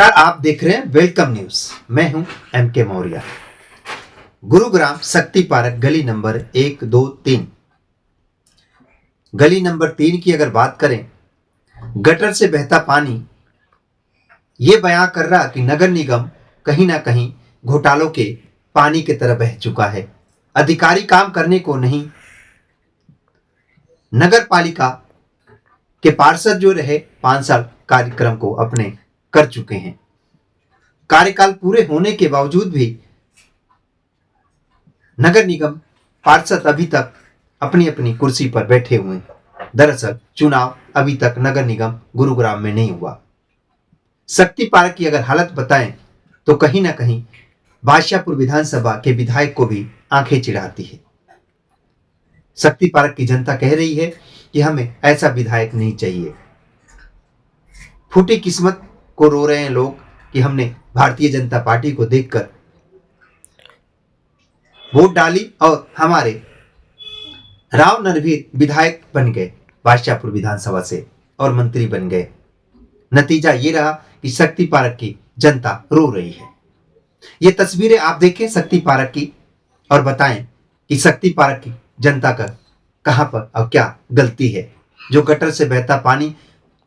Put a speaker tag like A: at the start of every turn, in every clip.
A: नमस्कार, आप देख रहे हैं वेलकम न्यूज। मैं हूं एमके मौर्य। गुरुग्राम शक्ति पार्क गली नंबर 1, 2, 3। गली नंबर 3 की अगर बात करें, गटर से बहता पानी ये बयां कर रहा कि नगर निगम कहीं ना कहीं घोटालों के पानी की तरह बह चुका है। अधिकारी काम करने को नहीं, नगर पालिका के पार्षद जो रहे 5 साल कार्यक्रम को अपने कर चुके हैं। कार्यकाल पूरे होने के बावजूद भी नगर निगम पार्षद अभी तक अपनी अपनी कुर्सी पर बैठे हुए हैं। दरअसल चुनाव अभी तक नगर निगम गुरुग्राम में नहीं हुआ। शक्ति पार्क की अगर हालत बताएं तो कहीं ना कहीं बादशाहपुर विधानसभा के विधायक को भी आंखें चिढ़ाती है। शक्ति पार्क की जनता कह रही है कि हमें ऐसा विधायक नहीं चाहिए। फूटी किस्मत को रो रहे हैं लोग कि हमने भारतीय जनता पार्टी को देखकर वोट डाली और हमारे राव नरवीर विधायक बन गए बादशाहपुर विधानसभा से और मंत्री बन गए। नतीजा ये रहा कि शक्ति पार्क की जनता रो रही है। ये तस्वीरें आप देखें शक्ति पार्क की और बताएं कि शक्ति पार्क की जनता का कहां पर और क्या गलती है। जो गटर से बहता पानी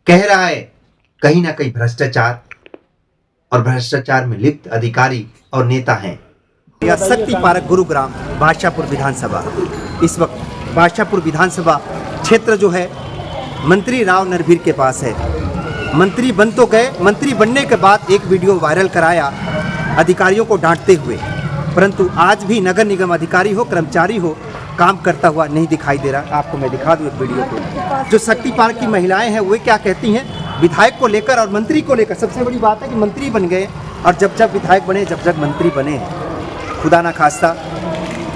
A: कह रहा है कहीं ना कहीं भ्रष्टाचार और भ्रष्टाचार में लिप्त अधिकारी और नेता हैं। यह शक्ति पार्क गुरुग्राम बादशाहपुर विधानसभा, इस वक्त बादशाहपुर विधानसभा क्षेत्र जो है मंत्री राव नरवीर के पास है। मंत्री बन तो गए, मंत्री बनने के बाद एक वीडियो वायरल कराया अधिकारियों को डांटते हुए, परंतु आज भी नगर निगम अधिकारी हो कर्मचारी हो काम करता हुआ नहीं दिखाई दे रहा। आपको मैं दिखा दूं एक वीडियो को। जो शक्ति पार्क की महिलाएं हैं वे क्या कहती हैं विधायक को लेकर और मंत्री को लेकर। सबसे बड़ी बात है कि मंत्री बन गए और जब विधायक बने, जब मंत्री बने, खुदा ना खास्ता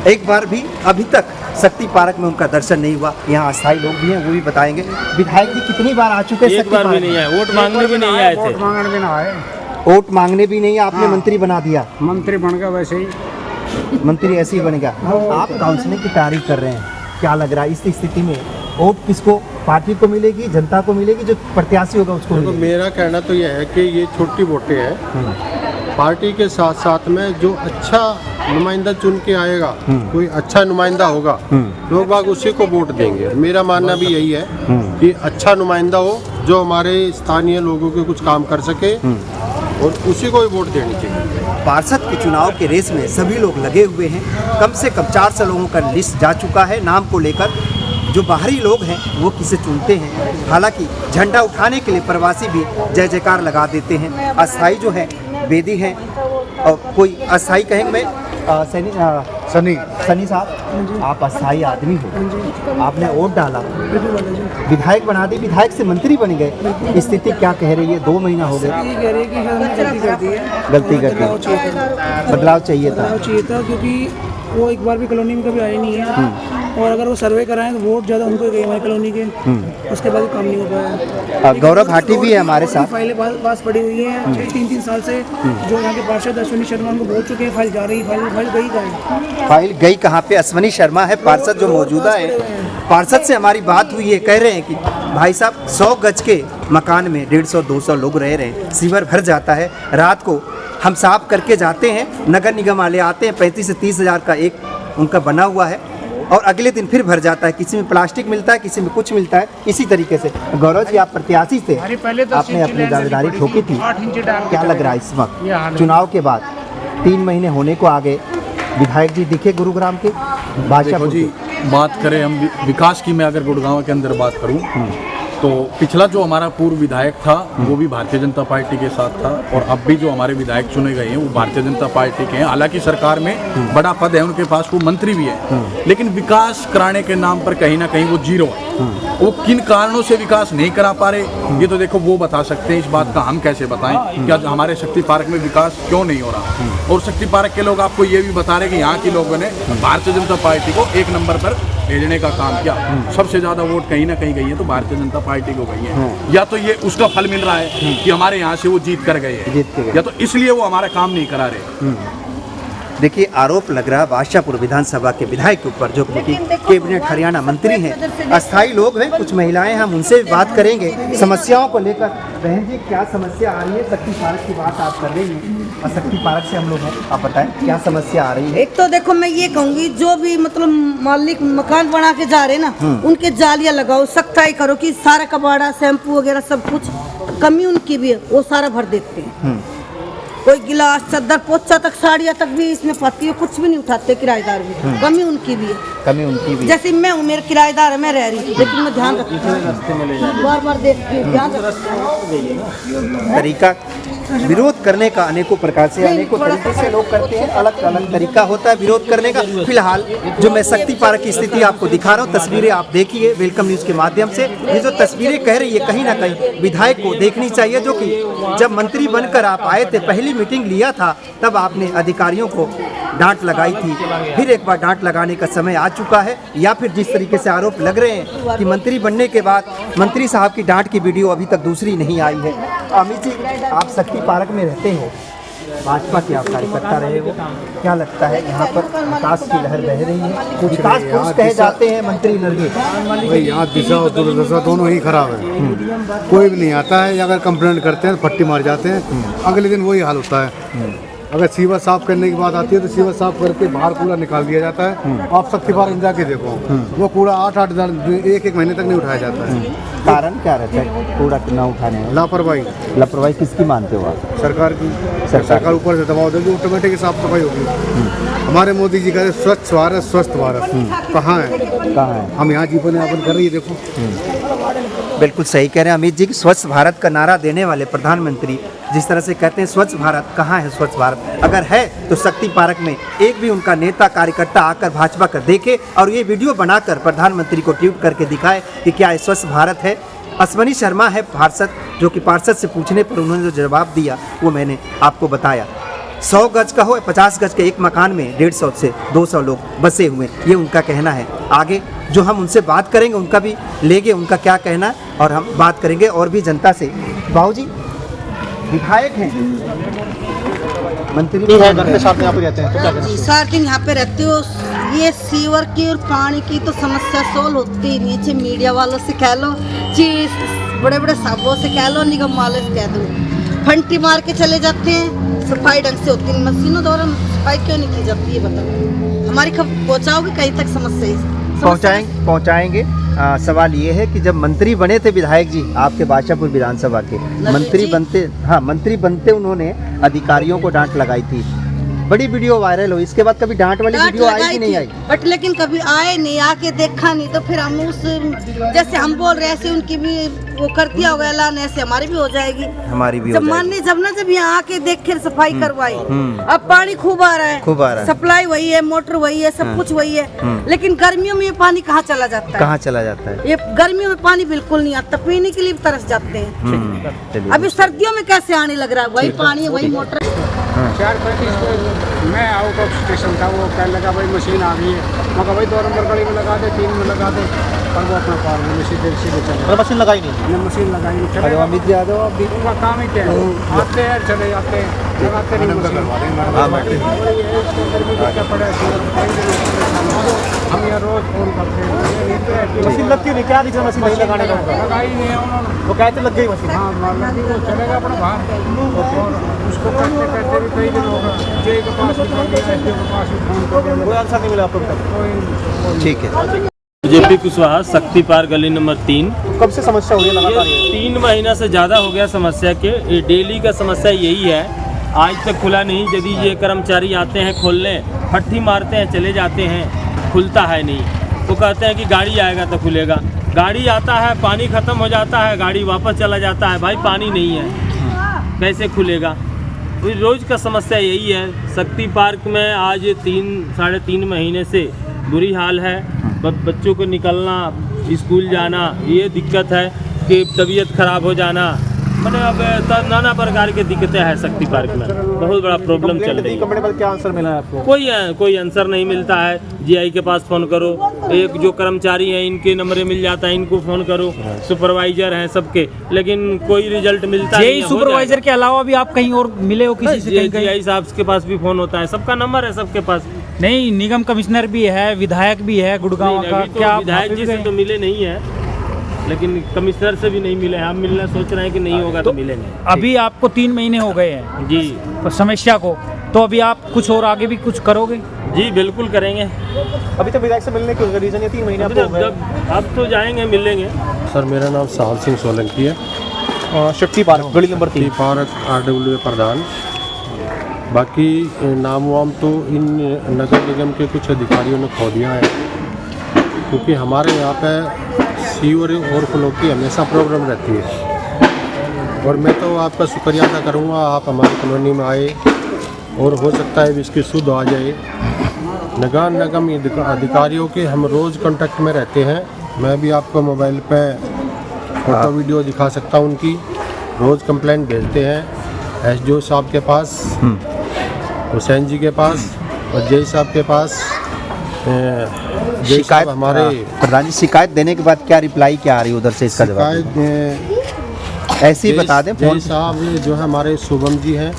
A: एक बार भी अभी तक शक्ति पार्क में उनका दर्शन नहीं हुआ। यहाँ अस्थायी लोग भी हैं, वो भी बताएंगे। विधायक जी कितनी बार आ चुके हैं?
B: एक बार भी नहीं आए, वोट मांगने भी नहीं आए थे।
C: वोट मांगने भी ना आए,
A: वोट मांगने भी नहीं, आपने मंत्री बना दिया।
C: मंत्री बन गया, वैसे ही
A: मंत्री ऐसे ही बन गया। आप काउंसलिंग की तारीफ कर रहे हैं, क्या लग रहा है इस स्थिति में वोट किसको, पार्टी को मिलेगी, जनता को मिलेगी, जो प्रत्याशी होगा उसको मिलेगी?
D: मेरा कहना तो यह है कि ये छोटी वोटें हैं। पार्टी के साथ साथ में जो अच्छा नुमाइंदा चुन के आएगा, कोई अच्छा नुमाइंदा होगा, लोग बाग उसी को वोट देंगे। मेरा मानना भी यही है कि अच्छा नुमाइंदा हो जो हमारे स्थानीय लोगों के कुछ काम कर सके और उसी को ही वोट देनी चाहिए।
A: पार्षद के चुनाव के रेस में सभी लोग लगे हुए हैं। कम से कम 400 लोगों का लिस्ट जा चुका है नाम को लेकर। जो बाहरी लोग हैं वो किसे चुनते हैं। हालांकि झंडा उठाने के लिए प्रवासी भी जय जयकार लगा देते हैं। अस्थाई जो है बेदी हैं और कोई अस्थाई कहेंगे मैं सनी साहब, आप अस्थाई आदमी हो, आपने वोट डाला, विधायक बना दी, विधायक से मंत्री बन गए। स्थिति क्या कह रही है? 2 महीना हो गए, गलती कर दी, बदलाव चाहिए था
E: क्योंकि वो एक बार भी कॉलोनी में कभी आए नहीं है। और अगर वो सर्वे कराएं तो वोट ज़्यादा उनको गए हमारी कॉलोनी के, उसके बाद काम नहीं हो पाया।
A: गौरव भाटी भी है हमारे साथ।
E: फाइलें पास पड़ी हुई हैं 3-3 साल से। जो यहाँ के पार्षद अश्विनी शर्मा उनको बोल चुके हैं, फाइल जा रही, फाइल गई कहाँ?
A: फाइल गई कहाँ पे? अश्विनी शर्मा है पार्षद जो मौजूदा है। पार्षद से हमारी बात हुई है, कह रहे हैं कि भाई साहब 100 गज के मकान में 150-200 लोग रह रहे हैं, सीवर भर जाता है, रात को हम साफ करके जाते हैं, नगर निगम वाले आते हैं, 35 से 30 हज़ार का एक उनका बना हुआ है और अगले दिन फिर भर जाता है। किसी में प्लास्टिक मिलता है, किसी में कुछ मिलता है। इसी तरीके से गौरव जी, आप प्रत्याशी थे, आपने अपनी दावेदारी ठोकी थी, क्या लग रहा है इस वक्त चुनाव के बाद 3 महीने होने को आ गए, विधायक जी दिखे गुरुग्राम के? बादशाहपुर
B: जी बात करें हम विकास की, मैं अगर गुड़गांव के अंदर बात करूं तो पिछला जो हमारा पूर्व विधायक था वो भी भारतीय जनता पार्टी के साथ था और अब भी जो हमारे विधायक चुने गए हैं वो भारतीय जनता पार्टी के हैं। हालांकि सरकार में बड़ा पद है उनके पास, वो मंत्री भी है, लेकिन विकास कराने के नाम पर कहीं ना कहीं वो जीरो है। वो किन कारणों से विकास नहीं करा पा रहे ये तो देखो वो बता सकते हैं। इस बात का हम कैसे बताएं कि आज हमारे शक्ति पार्क में विकास क्यों नहीं हो रहा। और शक्ति पार्क के लोग आपको ये भी बता रहे कि यहाँ के लोगों ने भारतीय जनता पार्टी को 1 नंबर पर भेजने का काम किया। सबसे ज्यादा वोट कहीं ना कहीं गई है तो भारतीय जनता पार्टी को गई है। या तो ये उसका फल मिल रहा है कि हमारे यहाँ से वो जीत कर गए हैं, या तो इसलिए वो हमारा काम नहीं करा रहे।
A: देखिए, आरोप लग रहा है बादशाहपुर विधानसभा के विधायक के ऊपर, जो कि कैबिनेट हरियाणा मंत्री हैं। अस्थाई लोग हैं, कुछ महिलाएं, हम उनसे बात करेंगे समस्याओं को लेकर। बहन जी क्या समस्या आ रही है? शक्ति पार्क की बात आप कर रही हैं और शक्ति पार्क से हम लोग हैं, आप बताएं क्या समस्या आ रही है?
F: एक तो देखो मैं ये कहूंगी जो भी मतलब मालिक मकान बना के जा रहे ना उनके जालियां लगाओ, सख्ताई करो कि सारा कबाड़ा शैम्पू वगैरह सब कुछ कमी उनकी भी है वो सारा भर देते हैं। कोई गिलास चादर पोछा तक साड़ियाँ तक भी इसमें पत्ती है, कुछ भी नहीं उठाते किराएदार भी। कमी उनकी भी है,
A: कमी उनकी भी।
F: जैसे मैं हूँ मेरे किराएदार है मैं रह रही हूँ लेकिन मैं ध्यान रखती हूँ बार बार देखती हूँ ध्यान
A: तरीका विरोध करने का अनेकों प्रकार से अनेकों तरीके से लोग करते हैं, अलग अलग तरीका होता है विरोध करने का। फिलहाल जो मैं शक्ति पार्क की स्थिति आपको दिखा रहा हूँ, तस्वीरें आप देखिए वेलकम न्यूज के माध्यम से। ये जो तस्वीरें कह रही है कहीं ना कहीं विधायक को देखनी चाहिए, जो कि जब मंत्री बनकर आप आए थे पहली मीटिंग लिया था तब आपने अधिकारियों को डांट लगाई थी, फिर एक बार डांट लगाने का समय आ चुका है, या फिर जिस तरीके से आरोप लग रहे हैं कि मंत्री बनने के बाद मंत्री साहब की डांट की वीडियो अभी तक दूसरी नहीं आई है। अमित जी आप शक्ति पार्क में रहते हो, भाजपा के आप कार्यकर्ता रहे हो, क्या लगता है यहाँ पर विकास की लहर बह रही है? विकास पुरुष कहे जाते हैं मंत्री लड़के,
G: भाई यहाँ दिशा और दुर्दशा दोनों ही खराब है। कोई भी नहीं आता है, अगर कंप्लेंट करते हैं तो फट्टी मार जाते हैं, अगले दिन वही हाल होता है। अगर सीवर साफ करने की बात आती है तो सीवर साफ करके बाहर कूड़ा निकाल दिया जाता है। आप शक्ति पार्क में जाके देखो वो कूड़ा 8-8 दिन 1-1 महीने तक नहीं उठाया जाता है।
A: कारण क्या रहता है कूड़ा न उठाने में?
G: लापरवाही।
A: लापरवाही किसकी मानते हो आप?
G: सरकार की। सरकार ऊपर से दबाव देगी, ऑटोमेटिक साफ सफाई होगी। हमारे मोदी जी कहते स्वच्छ भारत स्वस्थ भारत, कहाँ है?
A: कहाँ है?
G: हम यहाँ जीवन यापन कर रही है देखो।
A: बिल्कुल सही कह रहे हैं अमित जी कि स्वच्छ भारत का नारा देने वाले प्रधानमंत्री जिस तरह से कहते हैं स्वच्छ भारत, कहाँ है स्वच्छ भारत? अगर है तो शक्ति पार्क में एक भी उनका नेता कार्यकर्ता आकर भाजपा कर देखे और ये वीडियो बनाकर प्रधानमंत्री को ट्वीट करके दिखाए कि क्या ये स्वच्छ भारत है। अश्वनी शर्मा है पार्षद, जो कि पार्षद से पूछने पर उन्होंने जो जवाब दिया वो मैंने आपको बताया। 100 गज का हो 50 गज के एक मकान में 150 से 200 लोग बसे हुए, ये उनका कहना है। आगे जो हम उनसे बात करेंगे उनका भी लेंगे उनका क्या कहना, और हम बात करेंगे और भी जनता से। बाबूजी विधायक हैं, मंत्री है, घर के साथ यहाँ पे रहते हैं तो क्या
F: जी सारे दिन यहाँ पे रहती हो। ये सीवर की और पानी की तो समस्या सोल्व होती ही नहीं है। मीडिया वालों से कह लो, चीज बड़े बड़े साहबों से कह लो, निगम वाले से कह दो, फंटी मार के चले जाते हैं, सफाई ढंग से होती नहीं। मशीनों द्वारा सफाई क्यों नहीं की जाती है बताओ? हमारी खबर पहुँचाओगे कहीं तक? समस्या
A: पहुँचाएंगे। सवाल ये है कि जब मंत्री बने थे विधायक जी आपके बादशाहपुर विधानसभा के मंत्री बनते उन्होंने अधिकारियों को डांट लगाई थी, बड़ी वीडियो वायरल हुई, इसके बाद कभी डांट वाली वीडियो आई कि नहीं आई?
F: बट लेकिन कभी आए नहीं, आके देखा नहीं, तो फिर हम उस जैसे हम बोल रहे ऐसे उनकी भी वो कर दिया होगा ऐलान, ऐसे हमारी भी हो जाएगी।
A: हमारी भी
F: जब मानने जब यहाँ आके देख कर सफाई करवाई। अब पानी खूब आ रहा है, सप्लाई वही है, मोटर वही है, सब कुछ वही है, लेकिन गर्मियों में ये पानी कहाँ चला जाता है?
A: कहाँ चला जाता है?
F: ये गर्मियों में पानी बिल्कुल नहीं आता, पीने के लिए भी तरस जाते हैं। अभी सर्दियों में कैसे आने लग रहा है? वही पानी है, वही मोटर।
C: 4:35 को मैं आउट ऑफ स्टेशन था, वो कहने लगा भाई मशीन आ गई है। मैं कहा भाई 2 नंबर गली में लगा दे, 3 में लगा दे, और वो अपना पार में सीधे चले।
A: मशीन लगाई नहीं?
C: मशीन लगाई नहीं, चले
A: अमित जी आ जाओ आप भी।
C: उनका काम ही क्या है, आते हैं चले जाते हैं, लगाते नहीं मशीन। हम यहाँ रोज फोन करते हैं,
A: मशीन लगती नहीं, क्या रीजन मशीन नहीं लगाने का?
C: लगाई नहीं है उन्होंने।
A: वो कहते लग गई मशीन।
C: हाँ लगी, वो चलेगा अपना बाहर, और उसको करते भी कई दिन होगा, जे के पास भी फोन किया, एसडीओ के पास भी फोन कर,
A: कोई आंसर नहीं मिला आपको? ठीक है।
H: जेपी कुशवाहा, शक्ति पार्क गली नंबर 3।
A: कब से समस्या हो रही है लगातार?
H: ये 3 महीना से ज़्यादा हो गया समस्या के। ये डेली का समस्या यही है, आज तक खुला नहीं। यदि ये कर्मचारी आते हैं खोलने, फट्टी मारते हैं चले जाते हैं, खुलता है नहीं। तो कहते हैं कि गाड़ी आएगा तो खुलेगा, गाड़ी आता है, पानी ख़त्म हो जाता है, गाड़ी वापस चला जाता है। भाई पानी नहीं है, कैसे खुलेगा? तो रोज़ का समस्या यही है। शक्ति पार्क में आज 3-3.5 महीने से बुरी हाल है। बच्चों को निकलना, स्कूल जाना, ये दिक्कत है कि तबीयत खराब हो जाना, मतलब अब नाना प्रकार की दिक्कतें हैं शक्ति पार्क में। बहुत बड़ा प्रॉब्लम चल रही है।
A: कंप्लेंट पर क्या आंसर मिला है आपको?
H: कोई आंसर नहीं मिलता है। जीआई के पास फ़ोन करो, एक जो कर्मचारी हैं इनके नंबर मिल जाता है, इनको फ़ोन करो, सुपरवाइजर हैं सबके, लेकिन कोई रिजल्ट मिलता नहीं।
I: सुपरवाइजर के अलावा भी आप कहीं और मिले हो किसी से?
H: जीआई साहब के पास भी फ़ोन होता है, सबका नंबर है सबके पास।
I: नहीं, निगम कमिश्नर भी है, विधायक भी है गुड़गांव का, क्या
H: विधायक जी से तो मिले नहीं है। लेकिन कमिश्नर से भी नहीं मिले हैं। हम मिलना सोच रहे हैं कि नहीं होगा तो मिलेंगे।
I: अभी आपको 3 महीने हो गए हैं
H: जी
I: तो समस्या को, तो अभी आप कुछ और आगे भी कुछ करोगे?
H: जी बिल्कुल करेंगे।
J: अभी तो विधायक से मिलने के रीजन ये 3 महीने आपको हो गए।
H: अब तो जाएंगे, मिलेंगे।
D: सर मेरा नाम साहब सिंह सोलंकी है,
J: शक्ति पार्क गली नंबर 3
D: पार्क RWA प्रधान। बाकी नाम वाम तो इन नगर निगम के कुछ अधिकारियों ने खो दिया है, क्योंकि हमारे यहाँ पे सीवर ओवरफ्लो की हमेशा प्रॉब्लम रहती है। और मैं तो आपका शुक्रिया अदा करूँगा, आप हमारी कॉलोनी में आए और हो सकता है इसकी शुद्ध आ जाए। नगर निगम अधिकारियों के हम रोज़ कांटेक्ट में रहते हैं। मैं भी आपको मोबाइल पे फोटो वीडियो दिखा सकता हूँ उनकी। रोज़ कंप्लेंट भेजते हैं SDO साहब के पास, हुसैन जी के पास और जय साहब के पास।
A: शिकायत
D: हमारे
A: प्रधान जी, शिकायत देने के बाद क्या रिप्लाई क्या आ रही है उधर से, इसका जवाब ऐसे ही बता दें।
D: जय साहब जो है हमारे शुभम जी हैं,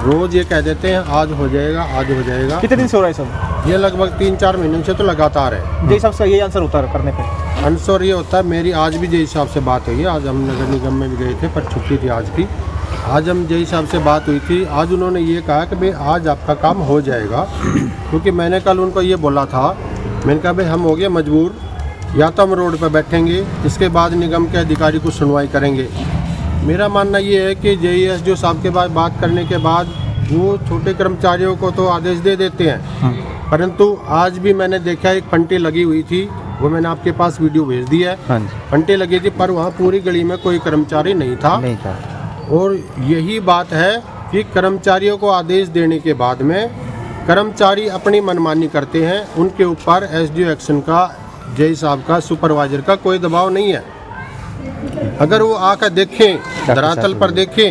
D: रोज ये कह देते हैं आज हो जाएगा, आज हो जाएगा।
J: कितने दिन से हो रहा है सब?
D: ये लगभग 3-4 महीनों से तो लगातार है।
J: जय साहब का ये आंसर होता है करने पे?
D: आंसर ये होता है, मेरी आज भी जय साहब से बात हुई है। आज हम नगर निगम में भी गए थे पर छुट्टी थी आज की। आज हम जय साहब से बात हुई थी। आज उन्होंने ये कहा कि भाई आज आपका काम हो जाएगा, क्योंकि मैंने कल उनको ये बोला था, मैंने कहा भाई हम हो गए मजबूर, या तो हम रोड पर बैठेंगे, इसके बाद निगम के अधिकारी को सुनवाई करेंगे। मेरा मानना ये है कि SDO साहब के बाद बात करने के बाद वो छोटे कर्मचारियों को तो आदेश दे देते हैं, परंतु आज भी मैंने देखा एक फंटी लगी हुई थी, वो मैंने आपके पास वीडियो भेज दी है। फंटी लगी थी पर वहाँ पूरी गली में कोई कर्मचारी नहीं था। और यही बात है कि कर्मचारियों को आदेश देने के बाद में कर्मचारी अपनी मनमानी करते हैं, उनके ऊपर SDO एक्शन का, जय साहब का, सुपरवाइजर का कोई दबाव नहीं है। अगर वो आकर देखें, धरातल पर देखें,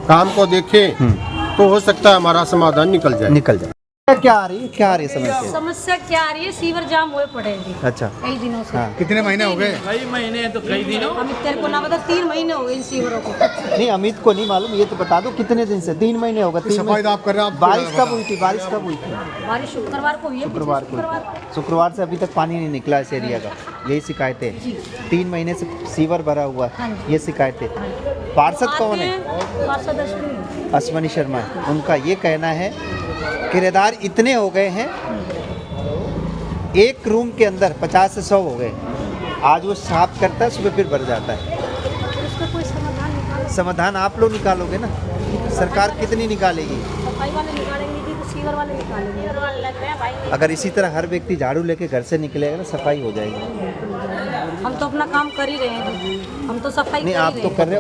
D: काम को देखें, तो हो सकता है हमारा समाधान निकल जाए।
A: क्या आ रही है
K: समस्या क्या आ रही है? सीवर जाम हुए पड़े हैं।
A: अच्छा,
K: कई दिनों से।
G: कितने महीने हो गए?
B: कई महीने तो कई दिनों।
K: अमित तेरे को ना बता, 3 महीने हो गए इन सीवरों को।
A: नहीं अमित को नहीं मालूम, ये तो बता दो कितने दिन से? 3 महीने हो गए।
G: सफाई तो आप कर रहे हैं।
A: बारिश कब हुई थी? बारिश कब हुई थी?
K: बारिश शुक्रवार को हुई है।
A: शुक्रवार से अभी तक पानी नहीं निकला इस एरिया का, यही शिकायतें। 3 महीने से सीवर भरा हुआ है, ये शिकायतें। पार्षद कौन है?
K: पार्षद
A: अश्वनी शर्मा। उनका ये कहना है किराएदार इतने हो गए हैं, एक रूम के अंदर 50 से 100 हो गए। आज वो साफ करता है, सुबह फिर भर जाता है।
K: इसका कोई समाधान निकालो।
A: समाधान आप लोग निकालोगे ना, सरकार कितनी निकालेगी?
K: सफाई वाले निकालेंगे कि सीवर वाले निकालेंगे?
A: अगर इसी तरह हर व्यक्ति झाड़ू लेके घर से निकलेगा ना, सफाई हो जाएगी।
K: हम तो अपना काम कर ही रहे हैं, हम तो सफाई
A: नहीं
K: कर ही
A: आप
K: रहे
A: तो
K: हैं।
A: कर रहे हो।